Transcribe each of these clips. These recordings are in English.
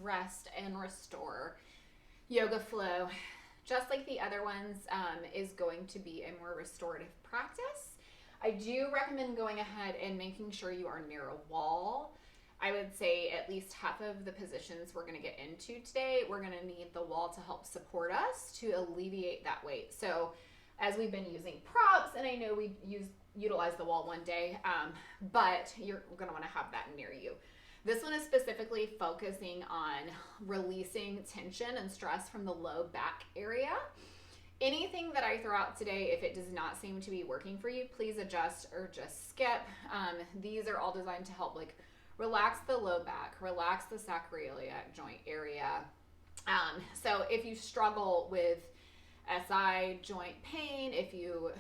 Rest and Restore yoga flow, just like the other ones, is going to be a more restorative practice. I do recommend going ahead and making sure you are near a wall. I would say at least half of the positions we're going to get into today, we're going to need the wall to help support us to alleviate that weight. So as we've been using props, and I know we utilize the wall one day, but you're going to want to have that near you. This one is specifically focusing on releasing tension and stress from the low back area. Anything that I throw out today, if it does not seem to be working for you, please adjust or just skip. These are all designed to help like relax the low back, relax the sacroiliac joint area. So if you struggle with SI joint pain, if you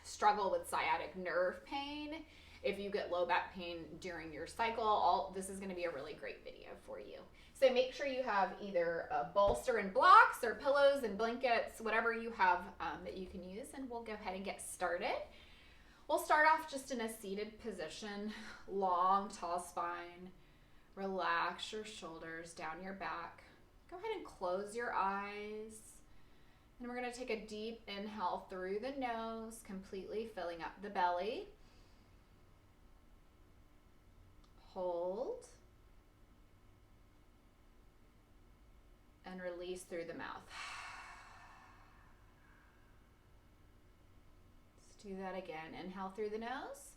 struggle with sciatic nerve pain, if you get low back pain during your cycle, this is going to be a really great video for you. So make sure you have either a bolster and blocks or pillows and blankets, whatever you have that you can use, and we'll go ahead and get started. We'll start off just in a seated position, long, tall spine. Relax your shoulders down your back. Go ahead and close your eyes. And we're going to take a deep inhale through the nose, completely filling up the belly. Hold. And release through the mouth. Let's do that again. Inhale through the nose.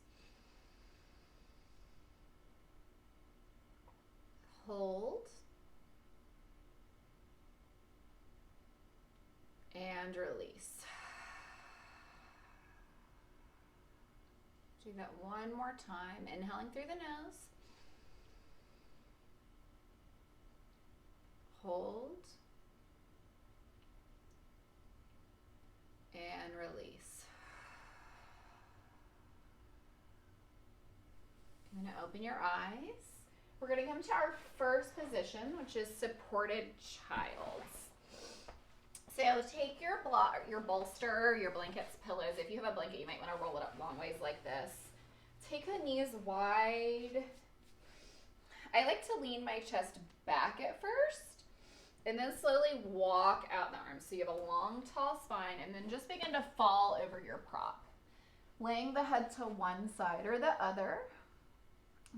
Hold. And release. Do that one more time. Inhaling through the nose. Hold. And release. I'm going to open your eyes. We're going to come to our first position, which is supported child's. So take your bolster, your blankets, pillows. If you have a blanket, you might want to roll it up long ways like this. Take the knees wide. I like to lean my chest back at first and then slowly walk out the arms. So you have a long, tall spine, and then just begin to fall over your prop. Laying the head to one side or the other.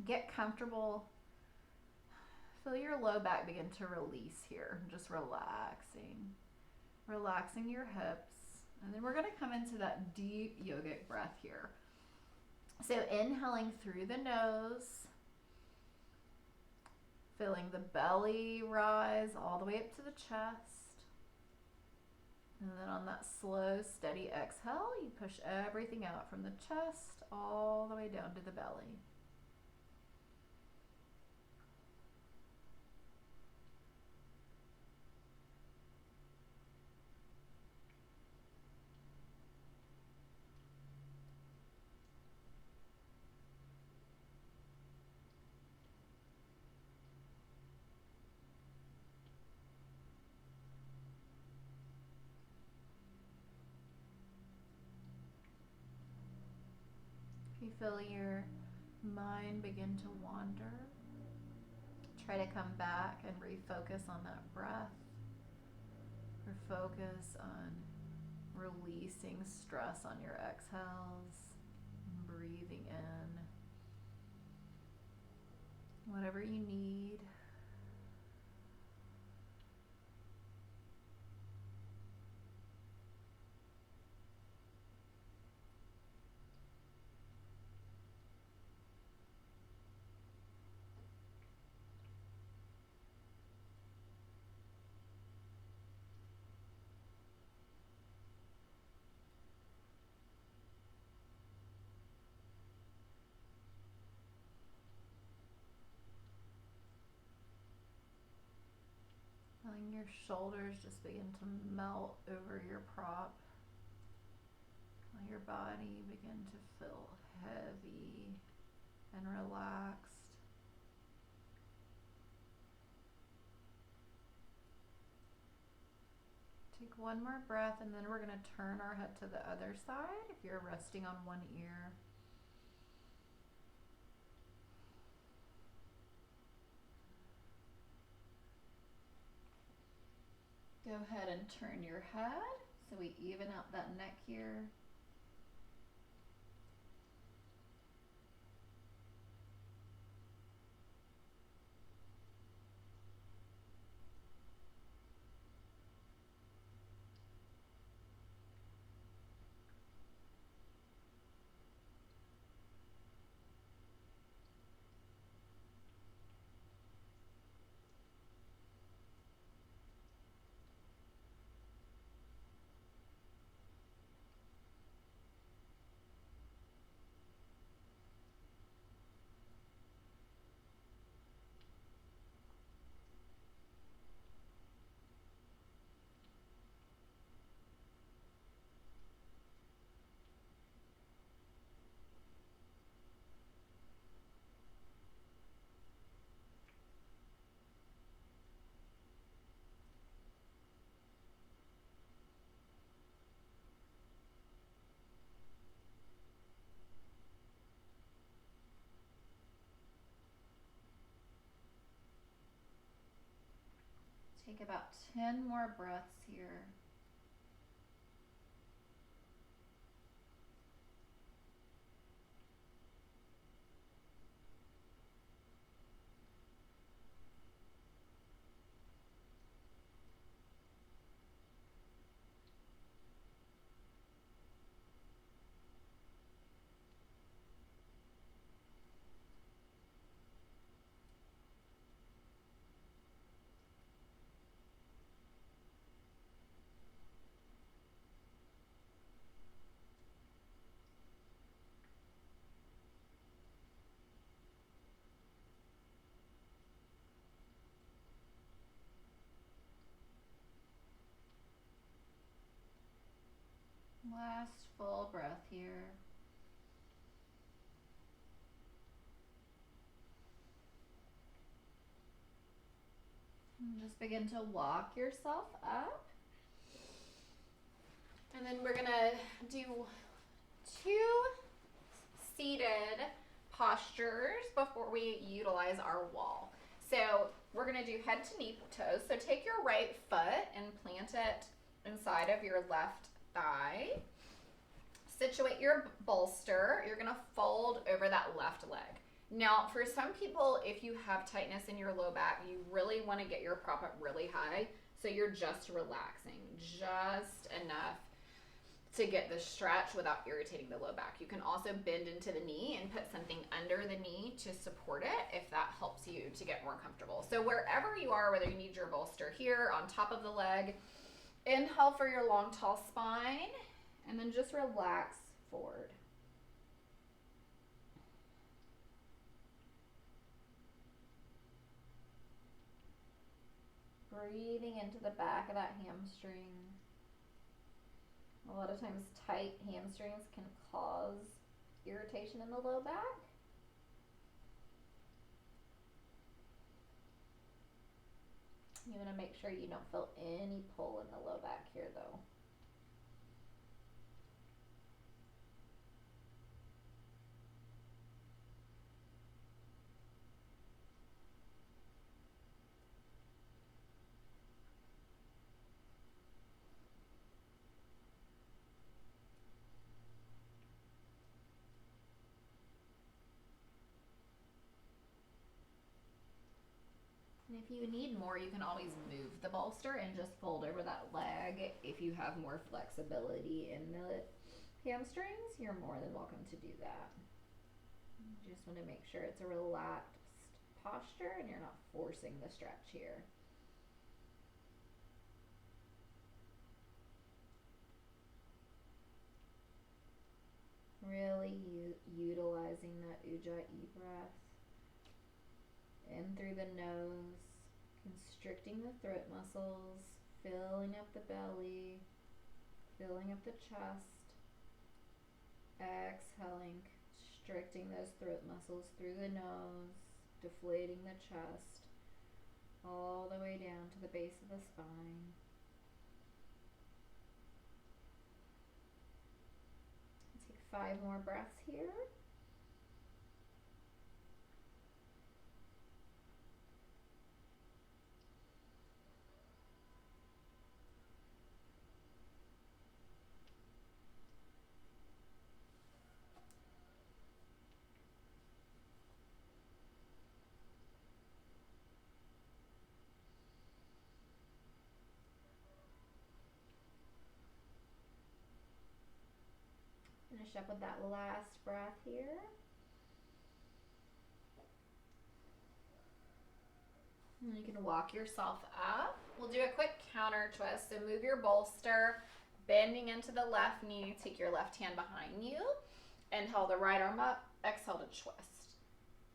Get comfortable. Feel your low back begin to release here. Just relaxing. Relaxing your hips. And then we're going to come into that deep yogic breath here. So inhaling through the nose. Feeling the belly rise all the way up to the chest. And then on that slow, steady exhale, you push everything out from the chest all the way down to the belly. You feel your mind begin to wander. Try to come back and refocus on that breath. Or focus on releasing stress on your exhales. Breathing in whatever you need. Feeling your shoulders just begin to melt over your prop. Feel your body begin to feel heavy and relaxed. Take one more breath, and then we're going to turn our head to the other side if you're resting on one ear. Go ahead and turn your head so we even out that neck here. Take about 10 more breaths here. Last full breath here. And just begin to walk yourself up. And then we're gonna do 2 seated postures before we utilize our wall. So we're gonna do head to knee toes. So take your right foot and plant it inside of your left thigh. Situate your bolster. You're gonna fold over that left leg. Now, for some people, if you have tightness in your low back, you really wanna get your prop up really high. So you're just relaxing, just enough to get the stretch without irritating the low back. You can also bend into the knee and put something under the knee to support it if that helps you to get more comfortable. So wherever you are, whether you need your bolster here on top of the leg, inhale for your long, tall spine, and then just relax forward. Breathing into the back of that hamstring. A lot of times tight hamstrings can cause irritation in the low back. You want to make sure you don't feel any pull in the low back here though. And if you need more, you can always move the bolster and just fold over that leg. If you have more flexibility in the hamstrings, you're more than welcome to do that. You just want to make sure it's a relaxed posture and you're not forcing the stretch here. Really utilizing that Ujjayi breath. In through the nose, constricting the throat muscles, filling up the belly, filling up the chest. Exhaling, constricting those throat muscles through the nose, deflating the chest, all the way down to the base of the spine. Take 5 more breaths here. finish up with that last breath here. And you can walk yourself up. We'll do a quick counter twist. So move your bolster, bending into the left knee. Take your left hand behind you. Inhale the right arm up. Exhale to twist.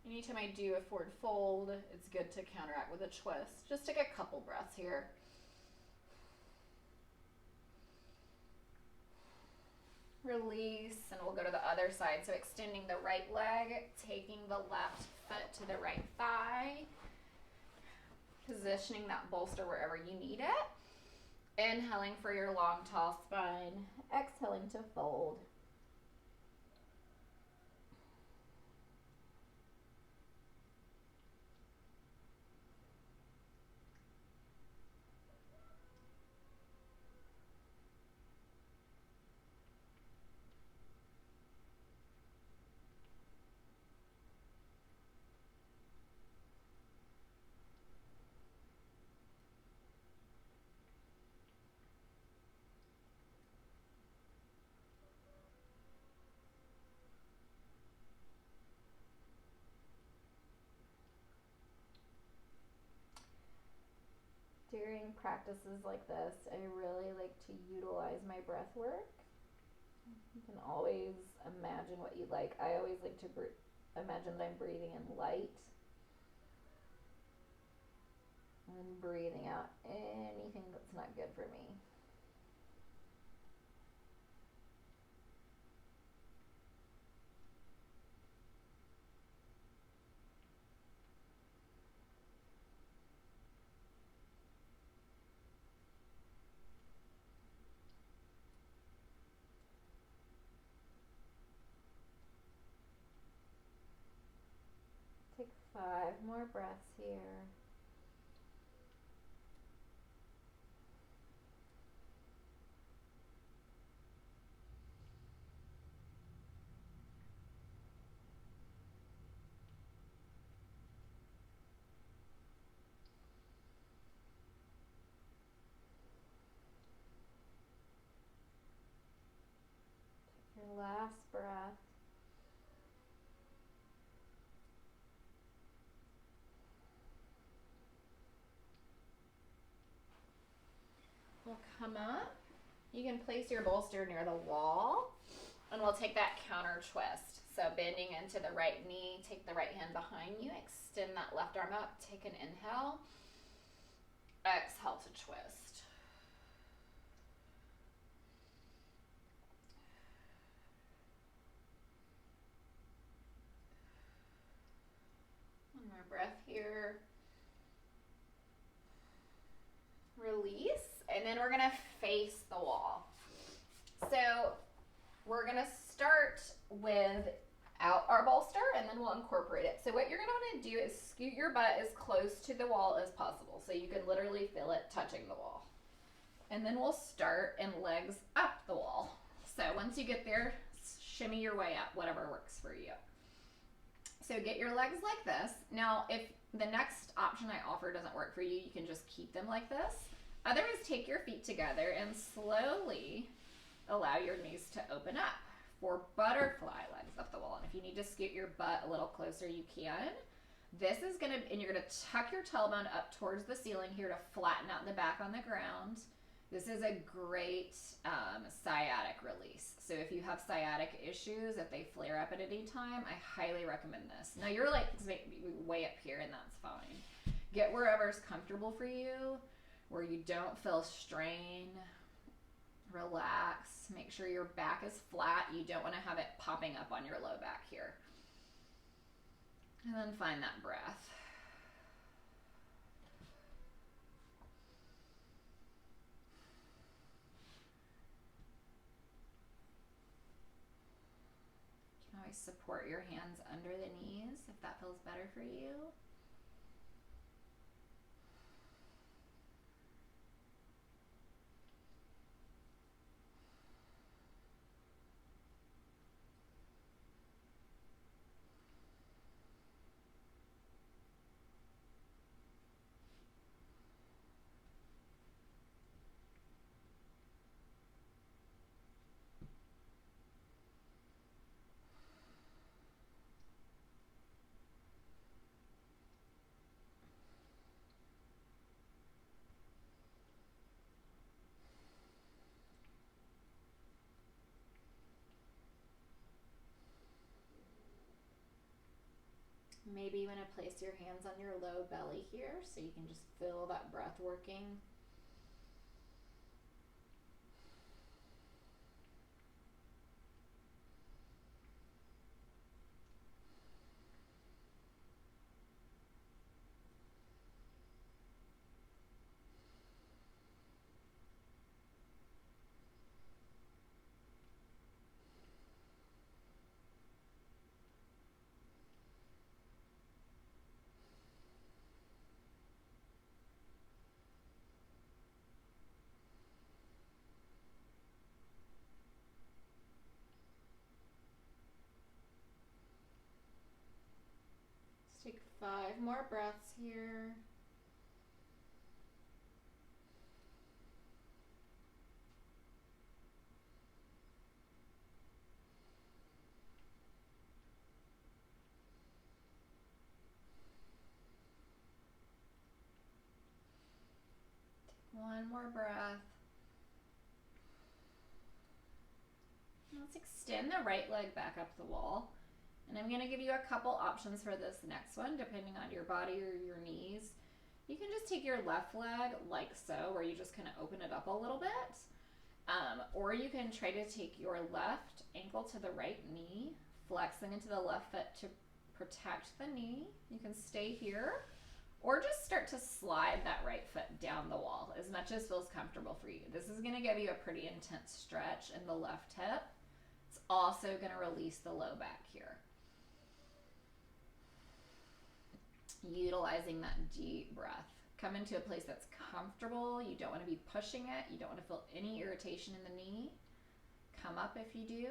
Anytime I do a forward fold, it's good to counteract with a twist. Just take a couple breaths here. Release, and we'll go to the other side. So extending the right leg, taking the left foot to the right thigh, positioning that bolster wherever you need it. Inhaling for your long, tall spine. Exhaling to fold. During practices like this, I really like to utilize my breath work. You can always imagine what you like. I always like to imagine that I'm breathing in light and breathing out anything that's not good for me. Take 5 more breaths here. Take your last breath. We'll come up. You can place your bolster near the wall, and we'll take that counter twist. So bending into the right knee, take the right hand behind you, extend that left arm up, take an inhale, exhale to twist. One more breath here. Release, and then we're gonna face the wall. So we're gonna start without our bolster, and then we'll incorporate it. So what you're gonna wanna do is scoot your butt as close to the wall as possible, so you can literally feel it touching the wall. And then we'll start in legs up the wall. So once you get there, shimmy your way up, whatever works for you. So get your legs like this. Now, if the next option I offer doesn't work for you, you can just keep them like this. Otherwise, take your feet together and slowly allow your knees to open up for butterfly legs up the wall. And if you need to scoot your butt a little closer, you can. This is gonna, and you're gonna tuck your tailbone up towards the ceiling here to flatten out the back on the ground. This is a great sciatic release. So if you have sciatic issues, if they flare up at any time, I highly recommend this. Now your legs may be way up here, and that's fine. Get wherever's comfortable for you, where you don't feel strain. Relax. Make sure your back is flat. You don't want to have it popping up on your low back here. And then find that breath. You can always support your hands under the knees if that feels better for you. Maybe you want to place your hands on your low belly here so you can just feel that breath working. Let's take 5 more breaths here. One more breath. Let's extend the right leg back up the wall. And I'm going to give you a couple options for this next one, depending on your body or your knees. You can just take your left leg like so, where you just kind of open it up a little bit. Or you can try to take your left ankle to the right knee, flexing into the left foot to protect the knee. You can stay here. Or just start to slide that right foot down the wall as much as feels comfortable for you. This is going to give you a pretty intense stretch in the left hip. It's also going to release the low back here. Utilizing that deep breath. Come into a place that's comfortable. You don't want to be pushing it. You don't want to feel any irritation in the knee. Come up if you do.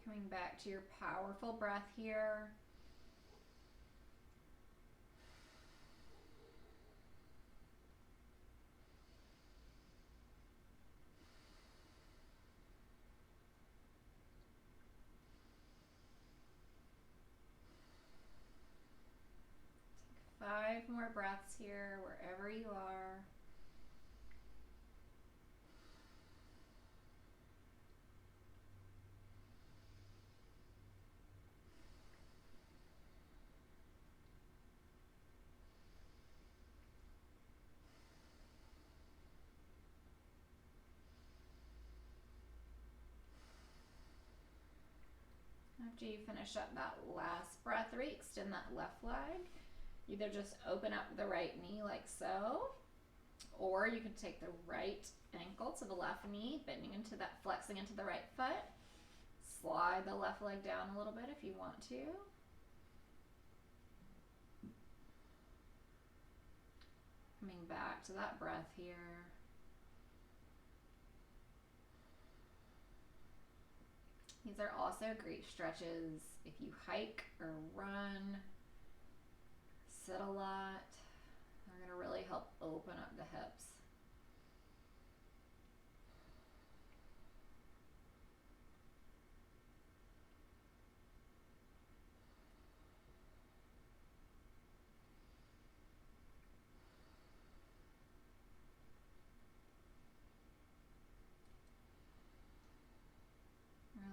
Coming back to your powerful breath here. Take 5 more breaths here, wherever you are. After you finish up that last breath, re-extend that left leg. Either just open up the right knee like so, or you can take the right ankle to the left knee, bending into that, flexing into the right foot. Slide the left leg down a little bit if you want to. Coming back to that breath here. These are also great stretches if you hike or run, sit a lot. They're going to really help open up the hips.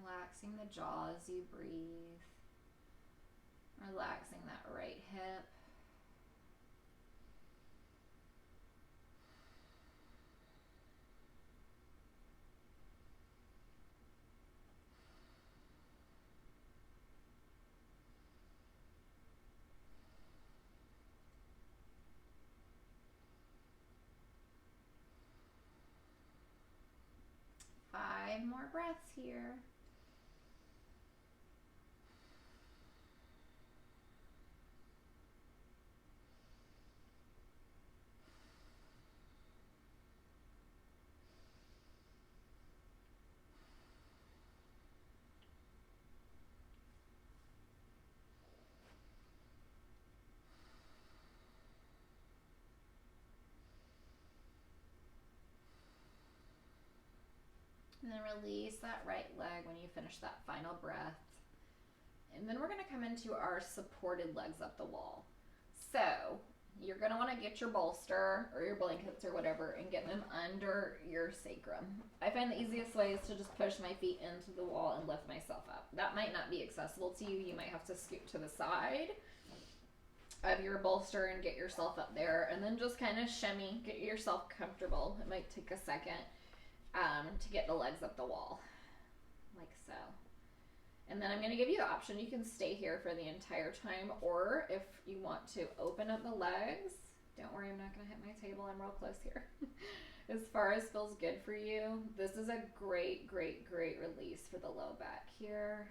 Relaxing the jaw as you breathe. Relaxing that right hip. Five more breaths here. And then release that right leg when you finish that final breath. And then we're going to come into our supported legs up the wall. So you're going to want to get your bolster or your blankets or whatever and get them under your sacrum. I find the easiest way is to just push my feet into the wall and lift myself up. That might not be accessible to you. You might have to scoot to the side of your bolster and get yourself up there, and then just kind of shimmy, get yourself comfortable. It might take a second to get the legs up the wall, like so. And then I'm going to give you the option. You can stay here for the entire time, or if you want to open up the legs, don't worry, I'm not going to hit my table. I'm real close here. As far as feels good for you, this is a great, great, great release for the low back here.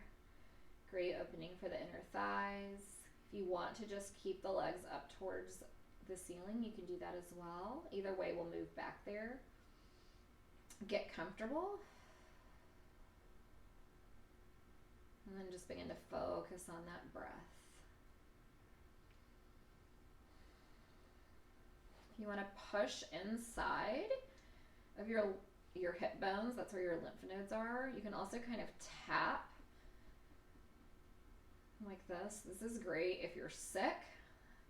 Great opening for the inner thighs. If you want to just keep the legs up towards the ceiling, you can do that as well. Either way, we'll move back there. Get comfortable. And then just begin to focus on that breath. If you want to push inside of your hip bones, that's where your lymph nodes are. You can also kind of tap like this. This is great if you're sick.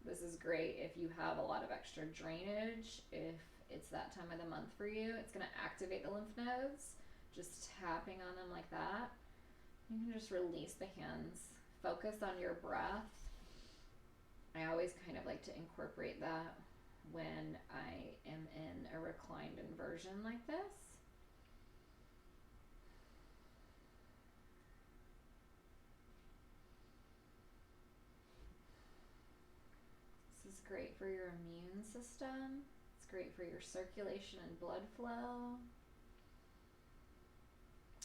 This is great if you have a lot of extra drainage. If it's that time of the month for you, it's going to activate the lymph nodes. Just tapping on them like that. You can just release the hands. Focus on your breath. I always kind of like to incorporate that when I am in a reclined inversion like this. This is great for your immune system. It's great for your circulation and blood flow.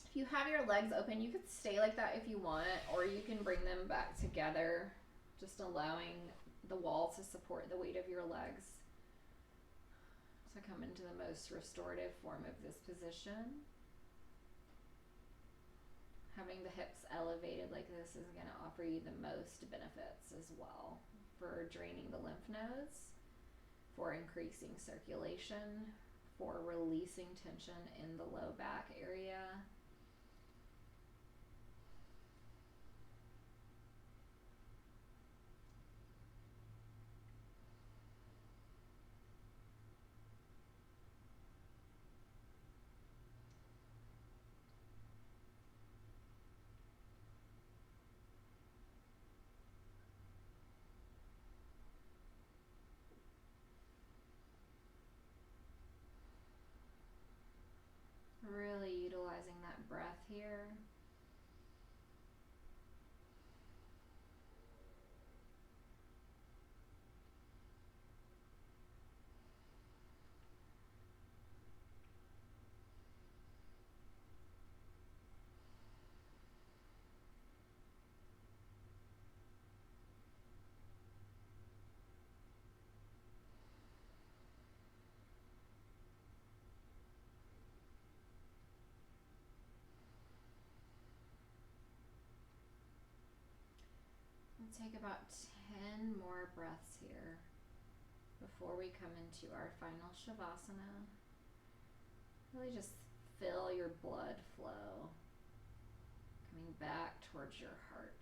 If you have your legs open, you could stay like that if you want, or you can bring them back together, just allowing the wall to support the weight of your legs to come into the most restorative form of this position. Having the hips elevated like this is going to offer you the most benefits as well for draining the lymph nodes, for increasing circulation, for releasing tension in the low back area. Really utilizing that breath here. We'll take about 10 more breaths here before we come into our final Shavasana. Really just feel your blood flow coming back towards your heart.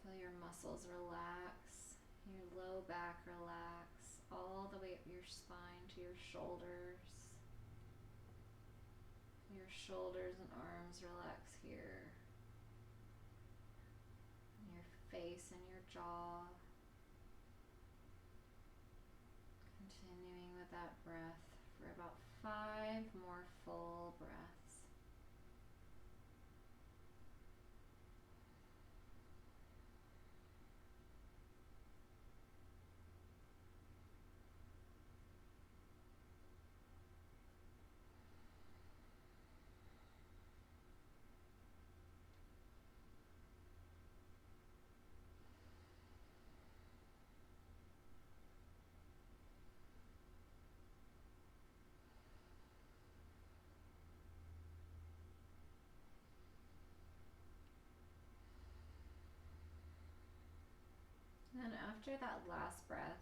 Feel your muscles relax, your low back relax, all the way up your spine to your shoulders. Your shoulders and arms relax here. Your face and your jaw. Continuing with that breath for about 5 more full breaths. And after that last breath,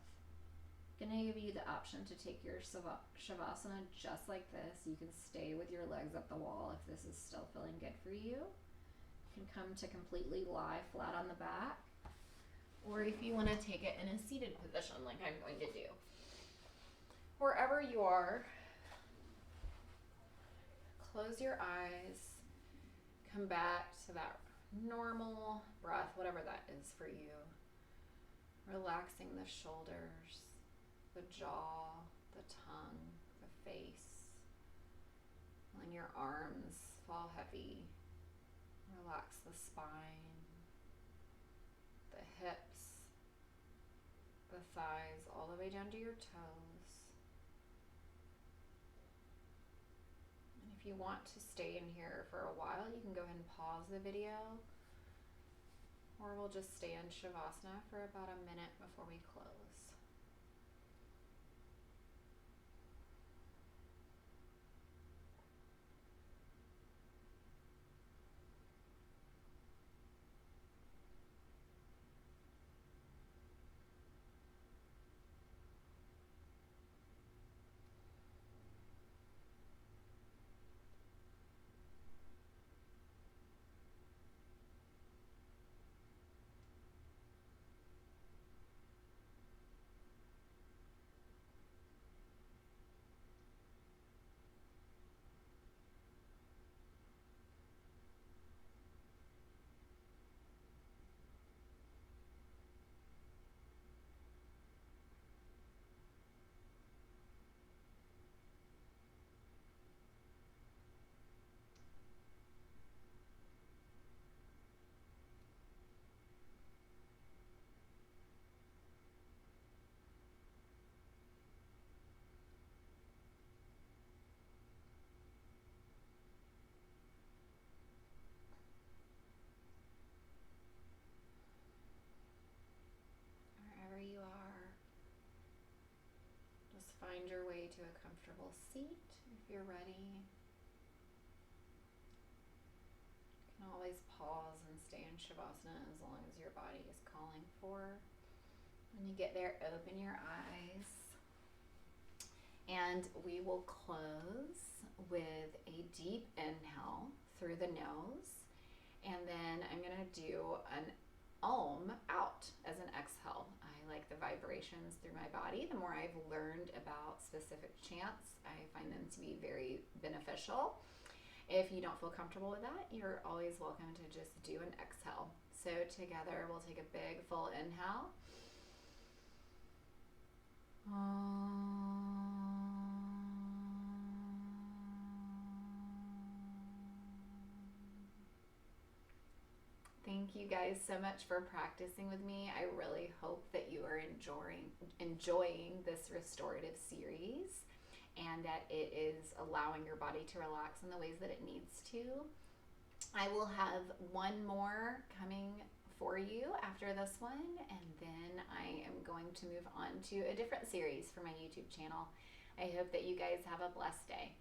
Gonna give you the option to take your Shavasana just like this. You can stay with your legs up the wall if this is still feeling good for you. You can come to completely lie flat on the back, or if you want to take it in a seated position like I'm going to do. Wherever you are, close your eyes, come back to that normal breath, whatever that is for you. Relaxing the shoulders, the jaw, the tongue, the face. Letting your arms fall heavy. Relax the spine, the hips, the thighs, all the way down to your toes. And if you want to stay in here for a while, you can go ahead and pause the video, or we'll just stay in Shavasana for about a minute before we close. Wherever you are, just find your way to a comfortable seat if you're ready. You can always pause and stay in Shavasana as long as your body is calling for. When you get there, open your eyes. And we will close with a deep inhale through the nose. And then I'm going to do an Om out as an exhale. I like the vibrations through my body. The more I've learned about specific chants, I find them to be very beneficial. If you don't feel comfortable with that, you're always welcome to just do an exhale. So together we'll take a big full inhale. Thank you guys so much for practicing with me. I really hope that you are enjoying this restorative series and that it is allowing your body to relax in the ways that it needs to. I will have one more coming for you after this one, and then I am going to move on to a different series for my YouTube channel. I hope that you guys have a blessed day.